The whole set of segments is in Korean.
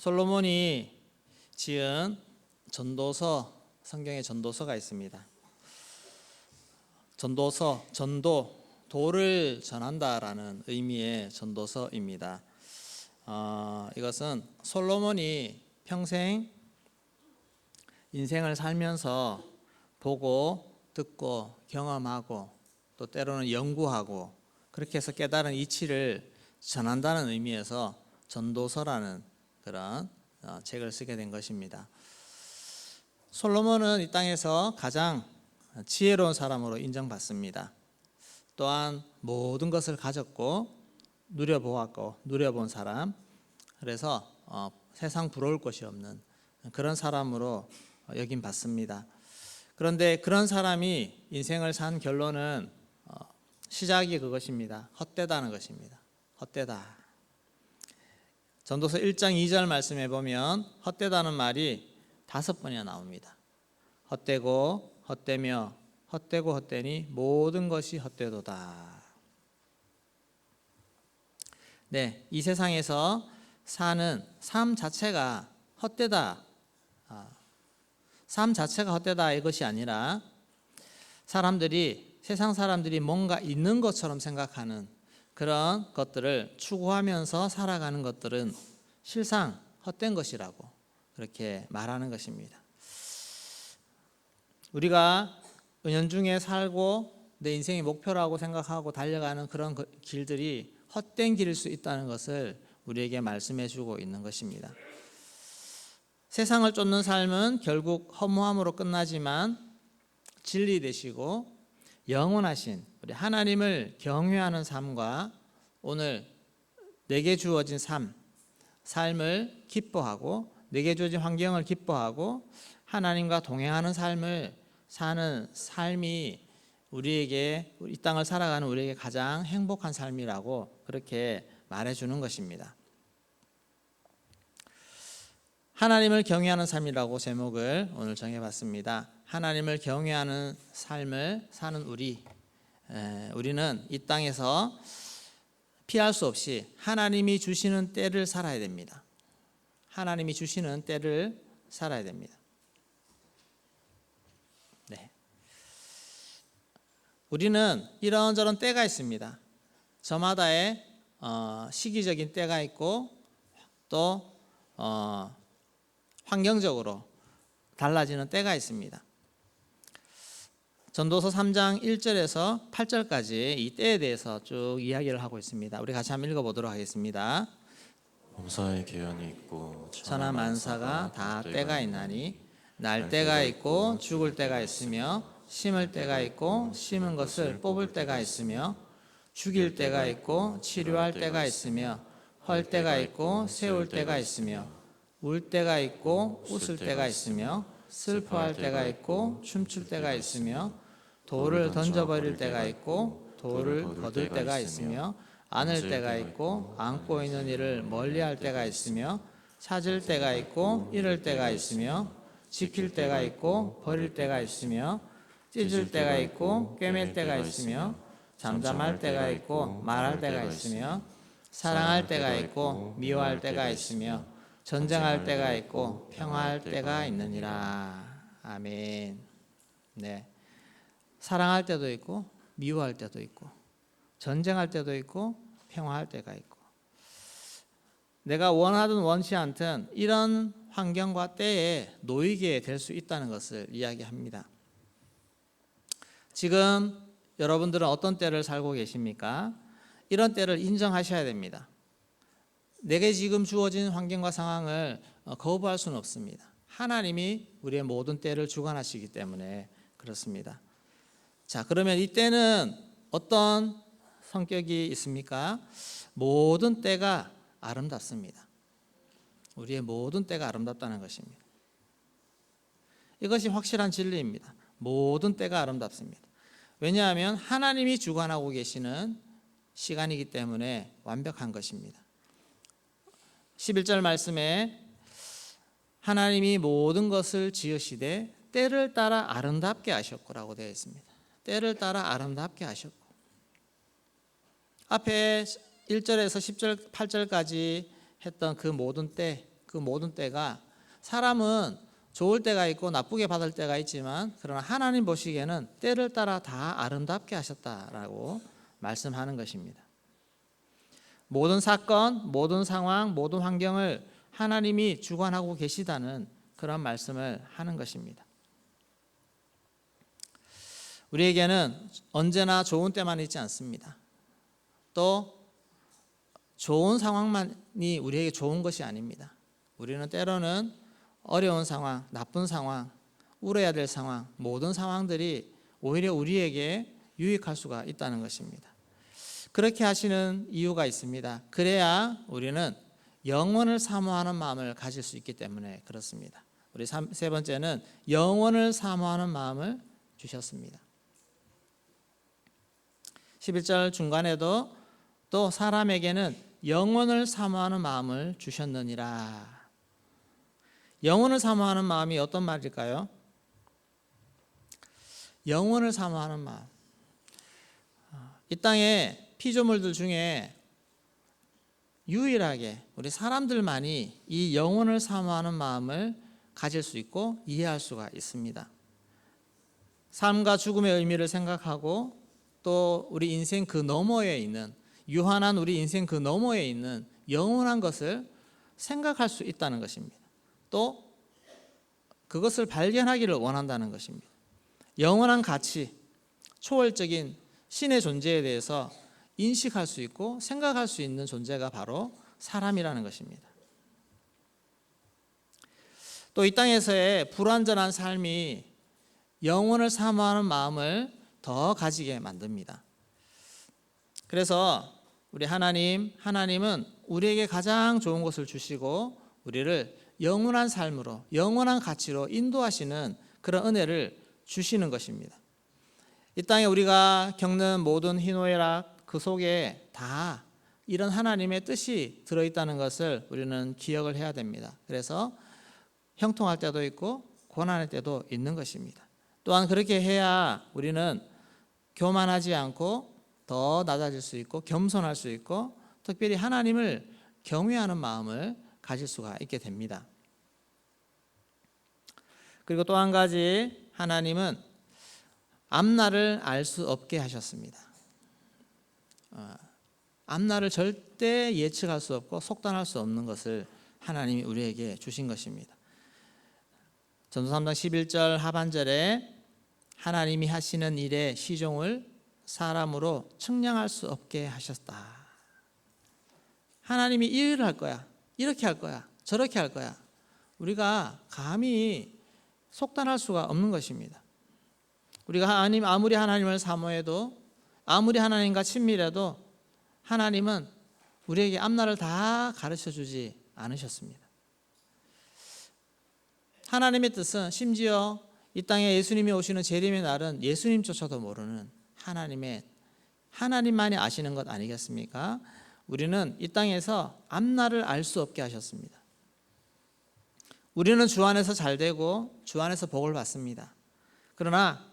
솔로몬이 지은 전도서, 성경에 전도서가 있습니다. 전도서, 전도, 도를 전한다라는 의미의 전도서입니다. 이것은 솔로몬이 평생 인생을 살면서 보고 듣고 경험하고 또 때로는 연구하고 그렇게 해서 깨달은 이치를 전한다는 의미에서 전도서라는 그런 책을 쓰게 된 것입니다. 솔로몬은 이 땅에서 가장 지혜로운 사람으로 인정받습니다. 또한 모든 것을 가졌고 누려보았고 누려본 사람, 그래서 세상 부러울 것이 없는 그런 사람으로 여김받습니다. 그런데 그런 사람이 인생을 산 결론은 시작이 그것입니다. 헛되다는 것입니다. 헛되다. 전도서 1장 2절 말씀해 보면 헛되다는 말이 5번이나 나옵니다. 헛되고 헛되며 헛되고 헛되니 모든 것이 헛되도다. 네, 이 세상에서 사는 삶 자체가 헛되다. 삶 자체가 헛되다 이것이 아니라 세상 사람들이 뭔가 있는 것처럼 생각하는 그런 것들을 추구하면서 살아가는 것들은 실상 헛된 것이라고 그렇게 말하는 것입니다. 우리가 은연중에 살고 내 인생의 목표라고 생각하고 달려가는 그런 길들이 헛된 길일 수 있다는 것을 우리에게 말씀해 주고 있는 것입니다. 세상을 쫓는 삶은 결국 허무함으로 끝나지만 진리 되시고 영원하신 우리 하나님을 경외하는 삶과 오늘 내게 주어진 삶을 기뻐하고 내게 주어진 환경을 기뻐하고 하나님과 동행하는 삶을 사는 삶이 우리에게 이 땅을 살아가는 우리에게 가장 행복한 삶이라고 그렇게 말해주는 것입니다. 하나님을 경외하는 삶이라고 제목을 오늘 정해봤습니다. 하나님을 경외하는 삶을 사는 우리는 이 땅에서 피할 수 없이 하나님이 주시는 때를 살아야 됩니다. 하나님이 주시는 때를 살아야 됩니다. 네. 우리는 이런저런 때가 있습니다. 저마다의 시기적인 때가 있고 또 환경적으로 달라지는 때가 있습니다. 전도서 3장 1절에서 8절까지 이 때에 대해서 쭉 이야기를 하고 있습니다. 우리 같이 한번 읽어보도록 하겠습니다. 범사의 계연이 있고 천하 만사가 다 때가 있나니 날 때가 있고 죽을 때가 있으며 심을 때가 있고 심은 것을 뽑을 때가 있으며 죽일 때가 있고 치료할 때가 있으며 헐 때가 있고 세울 때가 있으며 울 때가 있고 웃을 때가 있으며 슬퍼할 때가 있고 춤출 때가 있으며 돌을 던져버릴 때가 있고 돌을 거둘 때가 있으며 안을 때가 있고 안고 있는 이를 멀리할 때가 있으며 찾을 때가 있고 잃을 때가 있으며 지킬 때가 있고 버릴 때가 있으며 찢을 때가 있고 꿰맬 때가 있으며 잠잠할 때가 있고 말할 때가 있으며 사랑할 때가 있고 미워할 때가 있으며 전쟁할 때가 있고 평화할 때가 있느니라. 아멘. 네, 사랑할 때도 있고 미워할 때도 있고 전쟁할 때도 있고 평화할 때가 있고 내가 원하든 원치 않든 이런 환경과 때에 놓이게 될 수 있다는 것을 이야기합니다. 지금 여러분들은 어떤 때를 살고 계십니까? 이런 때를 인정하셔야 됩니다. 내게 지금 주어진 환경과 상황을 거부할 수는 없습니다. 하나님이 우리의 모든 때를 주관하시기 때문에 그렇습니다. 자, 그러면 이 때는 어떤 성격이 있습니까? 모든 때가 아름답습니다. 우리의 모든 때가 아름답다는 것입니다. 이것이 확실한 진리입니다. 모든 때가 아름답습니다. 왜냐하면 하나님이 주관하고 계시는 시간이기 때문에 완벽한 것입니다. 11절 말씀에 하나님이 모든 것을 지으시되 때를 따라 아름답게 하셨고라고 되어 있습니다. 때를 따라 아름답게 하셨고 앞에 1절에서 10절, 8절까지 했던 그 모든 때 그 모든 때가 사람은 좋을 때가 있고 나쁘게 받을 때가 있지만 그러나 하나님 보시기에는 때를 따라 다 아름답게 하셨다라고 말씀하는 것입니다. 모든 사건, 모든 상황, 모든 환경을 하나님이 주관하고 계시다는 그런 말씀을 하는 것입니다. 우리에게는 언제나 좋은 때만 있지 않습니다. 또 좋은 상황만이 우리에게 좋은 것이 아닙니다. 우리는 때로는 어려운 상황, 나쁜 상황, 울어야 될 상황, 모든 상황들이 오히려 우리에게 유익할 수가 있다는 것입니다. 그렇게 하시는 이유가 있습니다. 그래야 우리는 영원을 사모하는 마음을 가질 수 있기 때문에 그렇습니다. 우리 세 번째는 영원을 사모하는 마음을 주셨습니다. 11절 중간에도 또 사람에게는 영원을 사모하는 마음을 주셨느니라. 영원을 사모하는 마음이 어떤 말일까요? 영원을 사모하는 마음. 이 땅에 피조물들 중에 유일하게 우리 사람들만이 이 영원을 사모하는 마음을 가질 수 있고 이해할 수가 있습니다. 삶과 죽음의 의미를 생각하고 또 우리 인생 그 너머에 있는 유한한 우리 인생 그 너머에 있는 영원한 것을 생각할 수 있다는 것입니다. 또 그것을 발견하기를 원한다는 것입니다. 영원한 가치, 초월적인 신의 존재에 대해서 인식할 수 있고 생각할 수 있는 존재가 바로 사람이라는 것입니다. 또 이 땅에서의 불완전한 삶이 영원을 사모하는 마음을 더 가지게 만듭니다. 그래서 우리 하나님은 우리에게 가장 좋은 것을 주시고 우리를 영원한 삶으로, 영원한 가치로 인도하시는 그런 은혜를 주시는 것입니다. 이 땅에 우리가 겪는 모든 희노애락 그 속에 다 이런 하나님의 뜻이 들어있다는 것을 우리는 기억을 해야 됩니다. 그래서 형통할 때도 있고 고난할 때도 있는 것입니다. 또한 그렇게 해야 우리는 교만하지 않고 더 낮아질 수 있고 겸손할 수 있고 특별히 하나님을 경외하는 마음을 가질 수가 있게 됩니다. 그리고 또 한 가지 하나님은 앞날을 알 수 없게 하셨습니다. 앞날을 절대 예측할 수 없고 속단할 수 없는 것을 하나님이 우리에게 주신 것입니다. 전도 3장 11절 하반절에 하나님이 하시는 일의 시종을 사람으로 측량할 수 없게 하셨다. 하나님이 이 일을 할 거야, 이렇게 할 거야, 저렇게 할 거야. 우리가 감히 속단할 수가 없는 것입니다. 우리가 아무리 하나님을 사모해도 아무리 하나님과 친밀해도 하나님은 우리에게 앞날을 다 가르쳐 주지 않으셨습니다. 하나님의 뜻은 심지어 이 땅에 예수님이 오시는 재림의 날은 예수님조차도 모르는 하나님만이 아시는 것 아니겠습니까? 우리는 이 땅에서 앞날을 알 수 없게 하셨습니다. 우리는 주 안에서 잘 되고 주 안에서 복을 받습니다. 그러나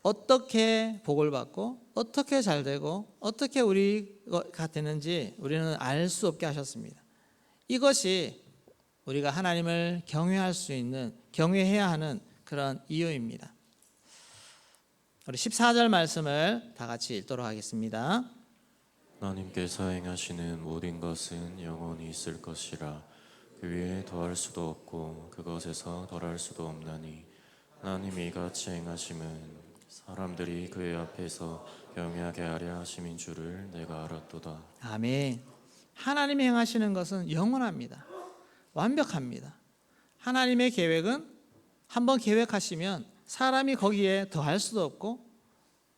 어떻게 복을 받고 어떻게 잘 되고 어떻게 우리가 되는지 우리는 알 수 없게 하셨습니다. 이것이 우리가 하나님을 경외할 수 있는, 경외해야 하는 그런 이유입니다. 우리 14절 말씀을 다 같이 읽도록 하겠습니다. 하나님께서 행하시는 모든 것은 영원히 있을 것이라. 그 위에 더할 수도 없고 그것에서 덜할 수도 없나니 하나님이 이같이 행하심은 사람들이 그의 앞에서 경외하게 하려 하심인 줄을 내가 알았도다. 아멘. 하나님이 행하시는 것은 영원합니다. 완벽합니다. 하나님의 계획은 한번 계획하시면 사람이 거기에 더할 수도 없고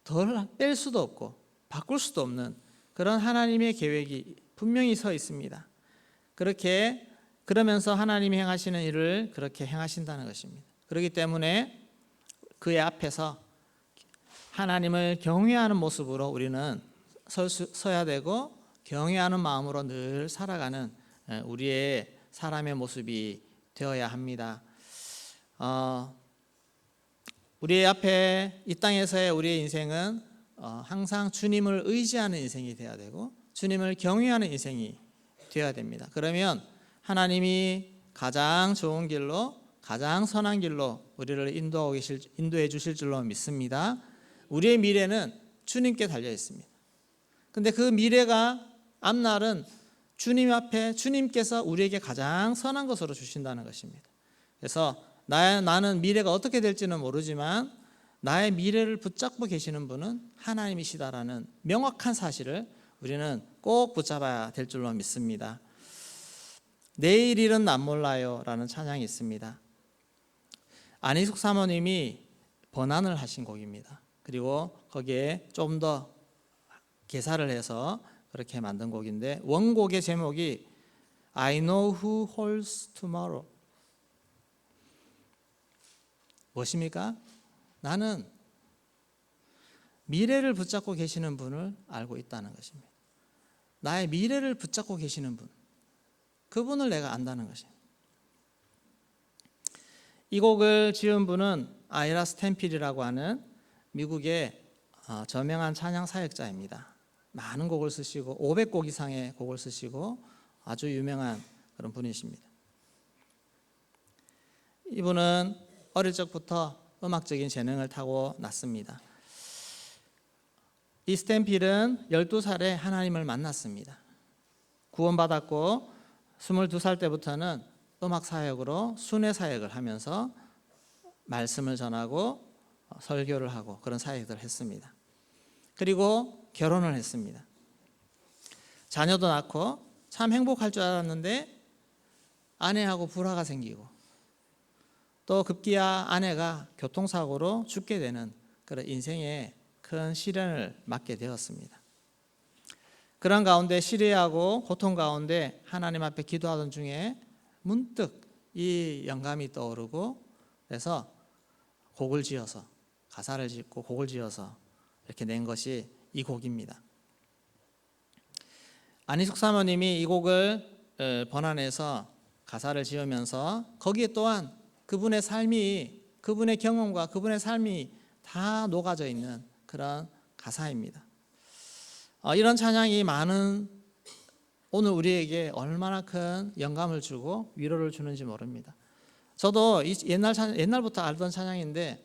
덜 뺄 수도 없고 바꿀 수도 없는 그런 하나님의 계획이 분명히 서 있습니다. 그러면서 하나님이 행하시는 일을 그렇게 행하신다는 것입니다. 그렇기 때문에 그의 앞에서 하나님을 경외하는 모습으로 우리는 서야 되고 경외하는 마음으로 늘 살아가는 우리의 사람의 모습이 되어야 합니다. 우리 앞에 이 땅에서의 우리의 인생은 항상 주님을 의지하는 인생이 되어야 되고 주님을 경외하는 인생이 되어야 됩니다. 그러면 하나님이 가장 좋은 길로, 가장 선한 길로 우리를 인도해 주실 줄로 믿습니다. 우리의 미래는 주님께 달려 있습니다. 근데 그 미래가 앞날은 주님 앞에 주님께서 우리에게 가장 선한 것으로 주신다는 것입니다. 그래서 나는 미래가 어떻게 될지는 모르지만 나의 미래를 붙잡고 계시는 분은 하나님이시다라는 명확한 사실을 우리는 꼭 붙잡아야 될 줄로 믿습니다. 내일 일은 난 몰라요 라는 찬양이 있습니다. 안희숙 사모님이 번안을 하신 곡입니다. 그리고 거기에 좀 더 개사를 해서 그렇게 만든 곡인데 원곡의 제목이 I know who holds tomorrow. 무엇입니까? 나는 미래를 붙잡고 계시는 분을 알고 있다는 것입니다. 나의 미래를 붙잡고 계시는 분, 그분을 내가 안다는 것입니다. 이 곡을 지은 분은 아이라 스탠필이라고 하는 미국의 저명한 찬양 사역자입니다. 많은 곡을 쓰시고 500곡 이상의 곡을 쓰시고 아주 유명한 그런 분이십니다. 이분은 어릴 적부터 음악적인 재능을 타고났습니다. 이 스탠필은 12살에 하나님을 만났습니다. 구원받았고 22살 때부터는 음악 사역으로 순회 사역을 하면서 말씀을 전하고 설교를 하고 그런 사역들을 했습니다. 그리고 결혼을 했습니다. 자녀도 낳고 참 행복할 줄 알았는데 아내하고 불화가 생기고 또 급기야 아내가 교통사고로 죽게 되는 그런 인생의 큰 시련을 맞게 되었습니다. 그런 가운데 시리하고 고통 가운데 하나님 앞에 기도하던 중에 문득 이 영감이 떠오르고 그래서 곡을 지어서 가사를 짓고 곡을 지어서 이렇게 낸 것이 이 곡입니다. 안희숙 사모님이 이 곡을 번안해서 가사를 지으면서 거기에 또한 그분의 삶이 그분의 경험과 그분의 삶이 다 녹아져 있는 그런 가사입니다. 이런 찬양이 많은 오늘 우리에게 얼마나 큰 영감을 주고 위로를 주는지 모릅니다. 저도 옛날부터 알던 찬양인데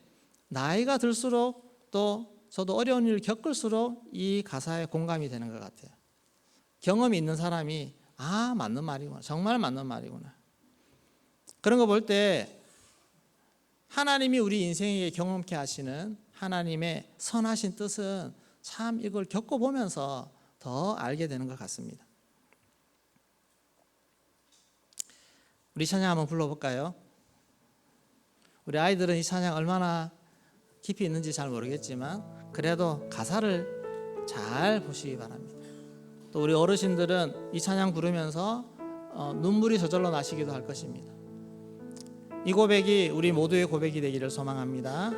나이가 들수록 또 저도 어려운 일을 겪을수록 이 가사에 공감이 되는 것 같아요. 경험이 있는 사람이 맞는 말이구나, 정말 맞는 말이구나. 그런 거 볼 때 하나님이 우리 인생에 경험케 하시는 하나님의 선하신 뜻은 참 이걸 겪어보면서 더 알게 되는 것 같습니다. 우리 찬양 한번 불러볼까요? 우리 아이들은 이 찬양 얼마나 깊이 있는지 잘 모르겠지만 그래도 가사를 잘 보시기 바랍니다. 또 우리 어르신들은 이 찬양 부르면서 눈물이 저절로 나시기도 할 것입니다. 이 고백이 우리 모두의 고백이 되기를 소망합니다.